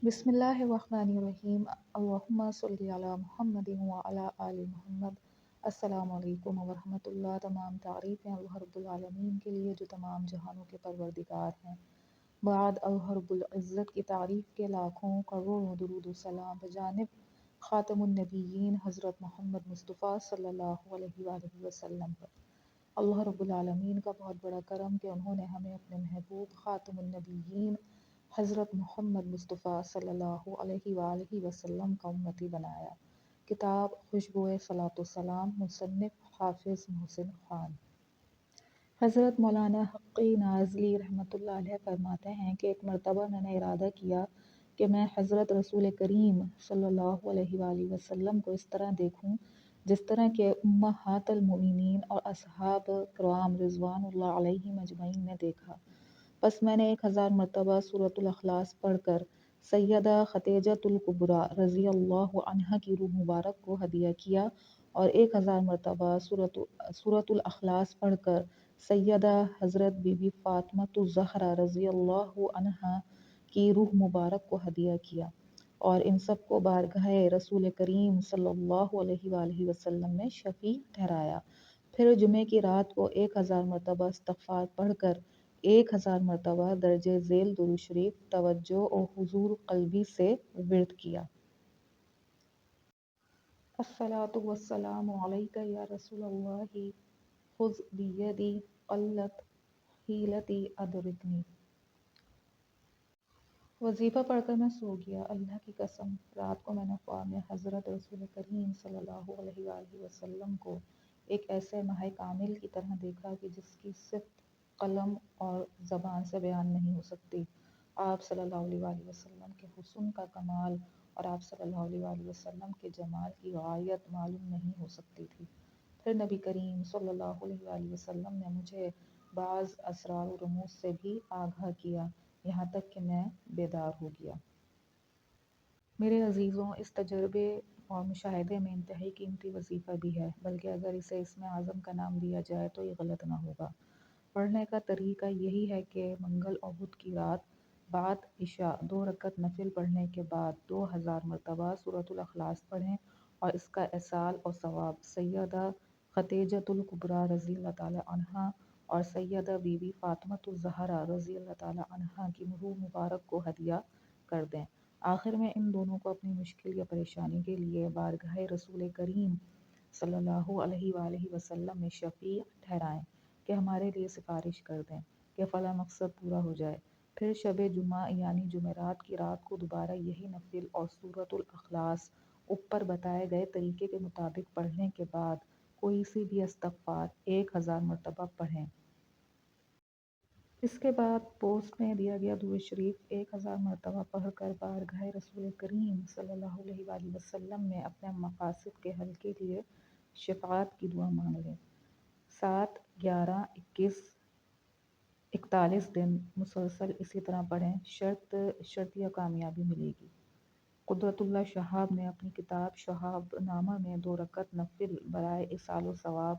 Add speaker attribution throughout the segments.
Speaker 1: بسم اللہ الرحمن الرحیم۔ اللہم صلی علی محمد وعلی آل محمد۔ السلام علیکم ورحمۃ اللہ۔ تمام تعریفیں اللہ رب العالمین کے لیے جو تمام جہانوں کے پروردگار ہیں۔ بعد اللہ رب العزت کی تعریف کے لاکھوں کروڑوں درود و سلام بجانب خاتم النبیین حضرت محمد مصطفیٰ صلی اللہ علیہ وآلہ وسلم پر۔ اللہ رب العالمین کا بہت بڑا کرم کہ انہوں نے ہمیں اپنے محبوب خاتم النبیین حضرت محمد مصطفیٰ صلی اللہ علیہ وآلہ وسلم کا امتی بنایا۔ کتاب خوشبوئے صلاۃ والسلام، مصنف حافظ محسن خان۔ حضرت مولانا حقی نازلی رحمۃ اللہ علیہ فرماتے ہیں کہ ایک مرتبہ میں نے ارادہ کیا کہ میں حضرت رسول کریم صلی اللہ علیہ وآلہ وسلم کو اس طرح دیکھوں جس طرح کہ امہات المؤمنین اور اصحاب کرام رضوان اللہ علیہم اجمعین نے دیکھا۔ پس میں نے 1000 مرتبہ سورۃ الاخلاص پڑھ کر سیدہ خدیجۃ الکبریٰ رضی اللہ عنہا کی روح مبارک کو ہدیہ کیا، اور 1000 مرتبہ سورۃ الاخلاص پڑھ کر سیدہ حضرت بی بی فاطمۃ الزہرا رضی اللہ عنہا کی روح مبارک کو ہدیہ کیا، اور ان سب کو بارگاہ رسول کریم صلی اللہ علیہ وآلہ وسلم میں شفیع ٹھہرایا۔ پھر جمعے کی رات کو 1000 مرتبہ استغفار پڑھ کر 1000 مرتبہ درج ذیل درود شریف توجہ و حضور قلبی سے ورد کیا۔ الصلاۃ والسلام علیک یا رسول اللہ، خذ بیدی قلت حیلتی ادرکنی۔ وظیفہ پڑھ کر میں سو گیا۔ اللہ کی قسم، رات کو میں نے خواب میں حضرت رسول کریم صلی اللہ علیہ وآلہ وسلم کو ایک ایسے ماہ کامل کی طرح دیکھا کہ جس کی صفت قلم اور زبان سے بیان نہیں ہو سکتی۔ آپ صلی اللہ علیہ وآلہ وسلم کے حسن کا کمال اور آپ صلی اللہ علیہ وآلہ وسلم کے جمال کی غایت معلوم نہیں ہو سکتی تھی۔ پھر نبی کریم صلی اللہ علیہ وآلہ وسلم نے مجھے بعض اسرار و رموز سے بھی آگاہ کیا، یہاں تک کہ میں بیدار ہو گیا۔ میرے عزیزوں، اس تجربے اور مشاہدے میں انتہائی قیمتی وظیفہ بھی ہے، بلکہ اگر اسے اسم اعظم کا نام دیا جائے تو یہ غلط نہ ہوگا۔ پڑھنے کا طریقہ یہی ہے کہ منگل اور بدھ کی رات بعد عشاء 2 رکعت نفل پڑھنے کے بعد 2000 مرتبہ سورۃ الاخلاص پڑھیں، اور اس کا اصال اور ثواب سیدہ خدیجۃ الکبریٰ رضی اللہ تعالی عنہا اور سیدہ بی بی فاطمۃ الزہرا رضی اللہ تعالی عنہا کی روح مبارک کو ہدیہ کر دیں۔ آخر میں ان دونوں کو اپنی مشکل یا پریشانی کے لیے بارگاہ رسول کریم صلی اللہ علیہ وآلہ وسلم میں شفیع ٹھہرائیں کہ ہمارے لیے سفارش کر دیں کہ فلاں مقصد پورا ہو جائے۔ پھر شب جمعہ یعنی جمعرات کی رات کو دوبارہ یہی نفل اور سورۃ الاخلاص اوپر بتائے گئے طریقے کے مطابق پڑھنے کے بعد کوئی سی بھی استغفار 1000 مرتبہ پڑھیں۔ اس کے بعد پوسٹ میں دیا گیا درود شریف 1000 مرتبہ پڑھ کر بارگاہ رسول کریم صلی اللہ علیہ وآلہ وسلم میں اپنے مقاصد کے حل کے لیے شفاعت کی دعا مانگ لیں۔ 7، 11، 21، 41 دن مسلسل اسی طرح پڑھیں، شرطیہ کامیابی ملے گی۔ قدرت اللہ شہاب نے اپنی کتاب شہاب نامہ میں 2 رکعت نفل برائے ایصال و ثواب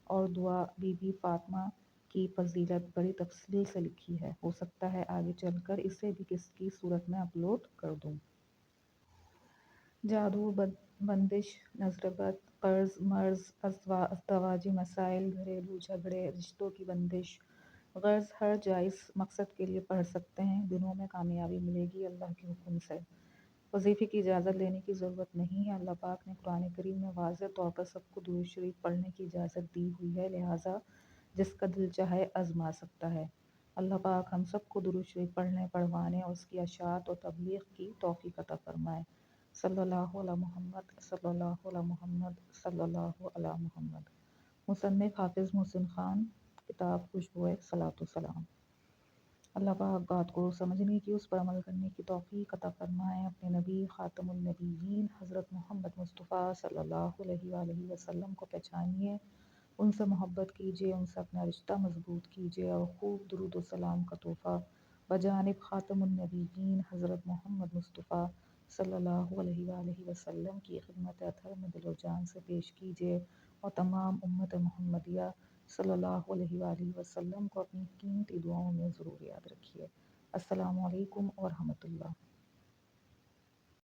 Speaker 1: اور دعا بی بی فاطمہ کی فضیلت بڑی تفصیل سے لکھی ہے، ہو سکتا ہے آگے چل کر اسے بھی کس کی صورت میں اپلوڈ کر دوں۔ جادو، بندش، نظر بد، قرض، مرض، ازدواجی مسائل، گھریلو جھگڑے، رشتوں کی بندش، غرض ہر جائز مقصد کے لیے پڑھ سکتے ہیں، دنوں میں کامیابی ملے گی اللہ کے حکم سے۔ وظیفے کی اجازت لینے کی ضرورت نہیں ہے، اللہ پاک نے قرآن کریم میں واضح طور پر سب کو درود شریف پڑھنے کی اجازت دی ہوئی ہے، لہٰذا جس کا دل چاہے آزما سکتا ہے۔ اللہ پاک ہم سب کو درود شریف پڑھنے، پڑھوانے اور اس کی اشاعت و تبلیغ کی توفیق عطا فرمائے۔ صلی اللہ علی محمد، صلی اللہ علی محمد، صلی اللہ علی محمد۔ مصنف حافظ محسن خان، کتاب خوشبوئے صلاۃ والسلام۔ اللہ پاک بات کو سمجھنے کی، اس پر عمل کرنے کی توفیق عطا فرمائے۔ اپنے نبی خاتم النبیین حضرت محمد مصطفیٰ صلی اللہ علیہ وآلہ وسلم کو پہچانیے، ان سے محبت کیجیے، ان سے اپنا رشتہ مضبوط کیجیے، اور خوب درود و سلام کا تحفہ بجانب خاتم النبیین حضرت محمد مصطفیٰ صلی اللہ علیہ وآلہ وسلم کی خدمت اطہر میں دل و جان سے پیش کیجیے، اور تمام امت محمدیہ صلی اللہ علیہ وآلہ وسلم کو اپنی قیمتی دعاؤں میں ضرور یاد رکھیے۔ السلام علیکم ورحمۃ اللہ۔